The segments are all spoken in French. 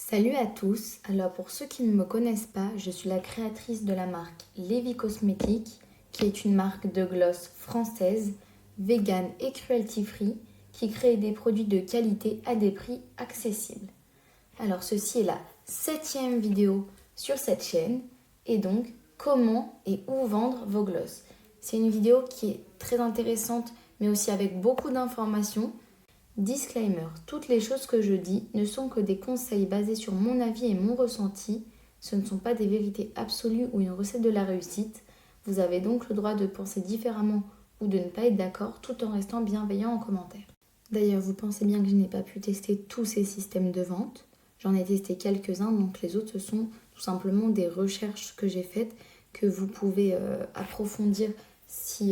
Salut à tous, alors pour ceux qui ne me connaissent pas, je suis la créatrice de la marque Lévi Cosmétiques, qui est une marque de gloss française, vegan et cruelty free, qui crée des produits de qualité à des prix accessibles. Alors ceci est la 7e vidéo sur cette chaîne, et donc comment et où vendre vos gloss. C'est une vidéo qui est très intéressante, mais aussi avec beaucoup d'informations. Disclaimer, toutes les choses que je dis ne sont que des conseils basés sur mon avis et mon ressenti. Ce ne sont pas des vérités absolues ou une recette de la réussite. Vous avez donc le droit de penser différemment ou de ne pas être d'accord tout en restant bienveillant en commentaire. D'ailleurs, vous pensez bien que je n'ai pas pu tester tous ces systèmes de vente. J'en ai testé quelques-uns, donc les autres ce sont tout simplement des recherches que j'ai faites que vous pouvez approfondir s'il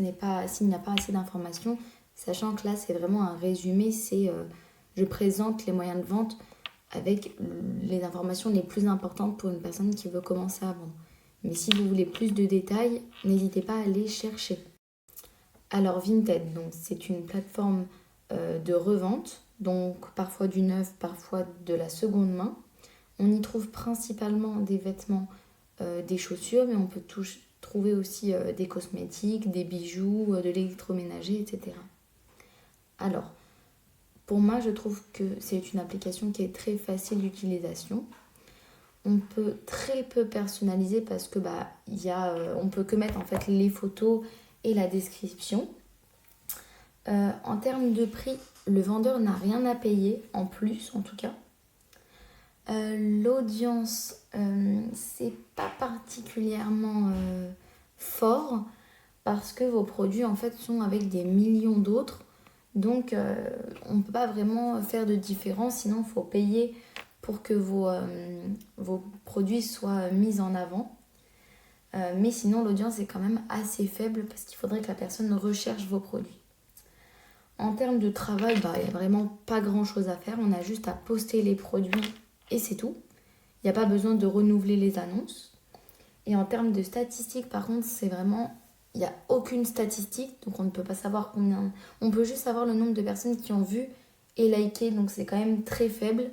n'y a pas assez d'informations. Sachant que là, c'est vraiment un résumé, je présente les moyens de vente avec les informations les plus importantes pour une personne qui veut commencer à vendre. Mais si vous voulez plus de détails, n'hésitez pas à aller chercher. Alors Vinted, donc c'est une plateforme de revente, donc parfois du neuf, parfois de la seconde main. On y trouve principalement des vêtements, des chaussures, mais on peut trouver aussi des cosmétiques, des bijoux, de l'électroménager, etc. Alors, pour moi, je trouve que c'est une application qui est très facile d'utilisation. On peut très peu personnaliser parce que on peut que mettre en fait les photos et la description. En termes de prix, le vendeur n'a rien à payer, en plus en tout cas. L'audience, c'est pas particulièrement fort parce que vos produits en fait sont avec des millions d'autres. Donc, on ne peut pas vraiment faire de différence, sinon il faut payer pour que vos produits soient mis en avant. Mais sinon, l'audience est quand même assez faible parce qu'il faudrait que la personne recherche vos produits. En termes de travail, il n'y a vraiment pas grand-chose à faire. On a juste à poster les produits et c'est tout. Il n'y a pas besoin de renouveler les annonces. Et en termes de statistiques, par contre, il n'y a aucune statistique, donc on ne peut pas savoir combien. On peut juste savoir le nombre de personnes qui ont vu et liké, donc c'est quand même très faible.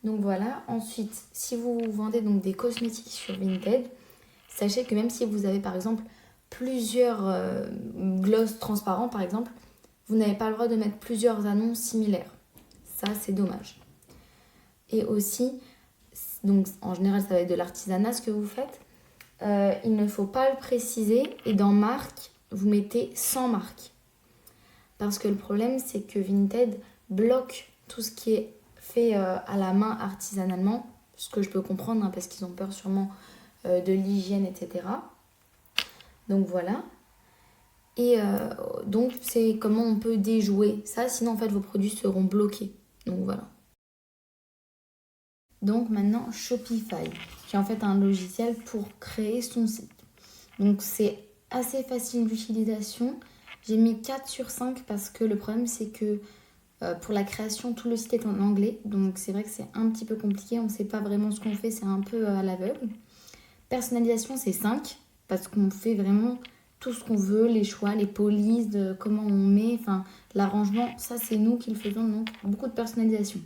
Donc voilà. Ensuite, si vous vendez donc des cosmétiques sur Vinted, sachez que même si vous avez par exemple plusieurs gloss transparents, par exemple, vous n'avez pas le droit de mettre plusieurs annonces similaires. Ça, c'est dommage. Et aussi, donc en général, ça va être de l'artisanat ce que vous faites. Il ne faut pas le préciser et dans marque, vous mettez sans marque. Parce que le problème, c'est que Vinted bloque tout ce qui est fait à la main artisanalement, ce que je peux comprendre parce qu'ils ont peur sûrement de l'hygiène, etc. Donc voilà. Et donc c'est comment on peut déjouer ça, sinon en fait vos produits seront bloqués. Donc voilà. Donc maintenant Shopify, qui est en fait un logiciel pour créer son site. Donc c'est assez facile d'utilisation. J'ai mis 4 sur 5 parce que le problème c'est que pour la création tout le site est en anglais. Donc c'est vrai que c'est un petit peu compliqué, on ne sait pas vraiment ce qu'on fait, c'est un peu à l'aveugle. Personnalisation c'est 5 parce qu'on fait vraiment tout ce qu'on veut, les choix, les polices, comment on met, enfin l'arrangement, ça c'est nous qui le faisons, donc beaucoup de personnalisation.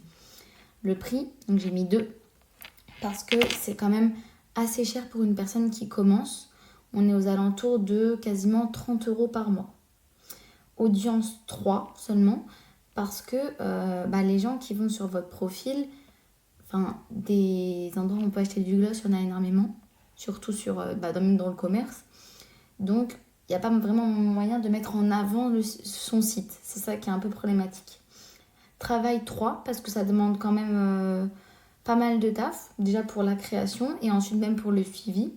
Le prix, donc j'ai mis 2 parce que c'est quand même assez cher pour une personne qui commence. On est aux alentours de quasiment 30 € par mois. Audience 3 seulement parce que les gens qui vont sur votre profil, des endroits où on peut acheter du gloss, il y en a énormément, surtout dans le commerce. Donc, il n'y a pas vraiment moyen de mettre en avant son site. C'est ça qui est un peu problématique. Travail 3, parce que ça demande quand même pas mal de taf. Déjà pour la création et ensuite même pour le suivi.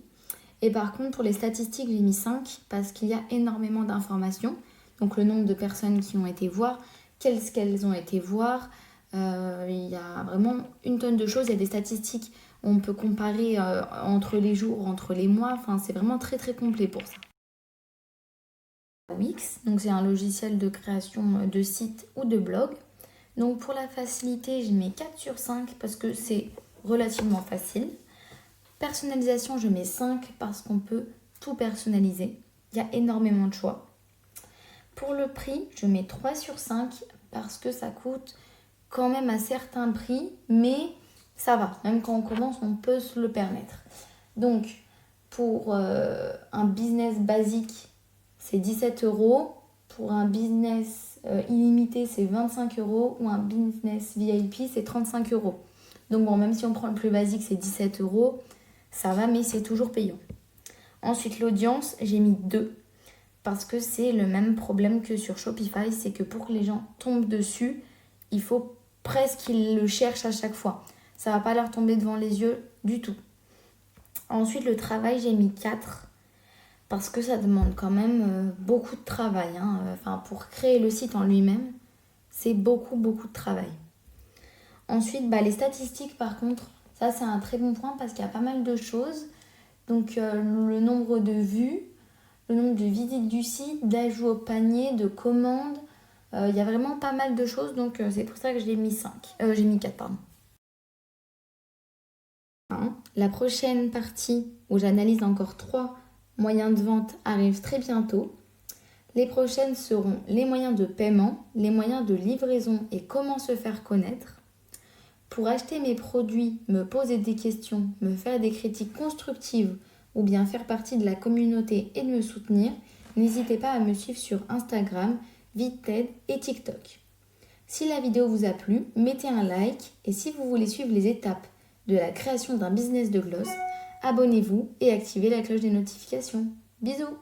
Et par contre, pour les statistiques, j'ai mis 5 parce qu'il y a énormément d'informations. Donc, le nombre de personnes qui ont été voir, qu'elles ont été voir. Il y a vraiment une tonne de choses. Il y a des statistiques où on peut comparer entre les jours, entre les mois. Enfin, c'est vraiment très très complet pour ça. Wix, donc c'est un logiciel de création de sites ou de blogs. Donc pour la facilité, je mets 4 sur 5 parce que c'est relativement facile. Personnalisation, je mets 5 parce qu'on peut tout personnaliser. Il y a énormément de choix. Pour le prix, je mets 3 sur 5 parce que ça coûte quand même un certain prix, mais ça va. Même quand on commence, on peut se le permettre. Donc, pour un business basique, c'est 17 euros. Pour un business illimité, c'est 25 euros. Ou un business VIP, c'est 35 euros. Donc bon, même si on prend le plus basique, c'est 17 euros. Ça va, mais c'est toujours payant. Ensuite, l'audience, j'ai mis 2. Parce que c'est le même problème que sur Shopify. C'est que pour que les gens tombent dessus, il faut presque qu'ils le cherchent à chaque fois. Ça va pas leur tomber devant les yeux du tout. Ensuite, le travail, j'ai mis 4 parce que ça demande quand même beaucoup de travail. Enfin, pour créer le site en lui-même, c'est beaucoup de travail. Ensuite, les statistiques, par contre, ça, c'est un très bon point parce qu'il y a pas mal de choses. Donc, le nombre de vues, le nombre de visites du site, d'ajouts au panier, de commandes. Il y a vraiment pas mal de choses, donc c'est pour ça que j'ai mis 4, pardon. La prochaine partie où j'analyse encore 3 moyens de vente arrive très bientôt. Les prochaines seront les moyens de paiement, les moyens de livraison et comment se faire connaître. Pour acheter mes produits, me poser des questions, me faire des critiques constructives ou bien faire partie de la communauté et de me soutenir, n'hésitez pas à me suivre sur Instagram, Vinted et TikTok. Si la vidéo vous a plu, mettez un like et si vous voulez suivre les étapes de la création d'un business de gloss, abonnez-vous et activez la cloche des notifications. Bisous!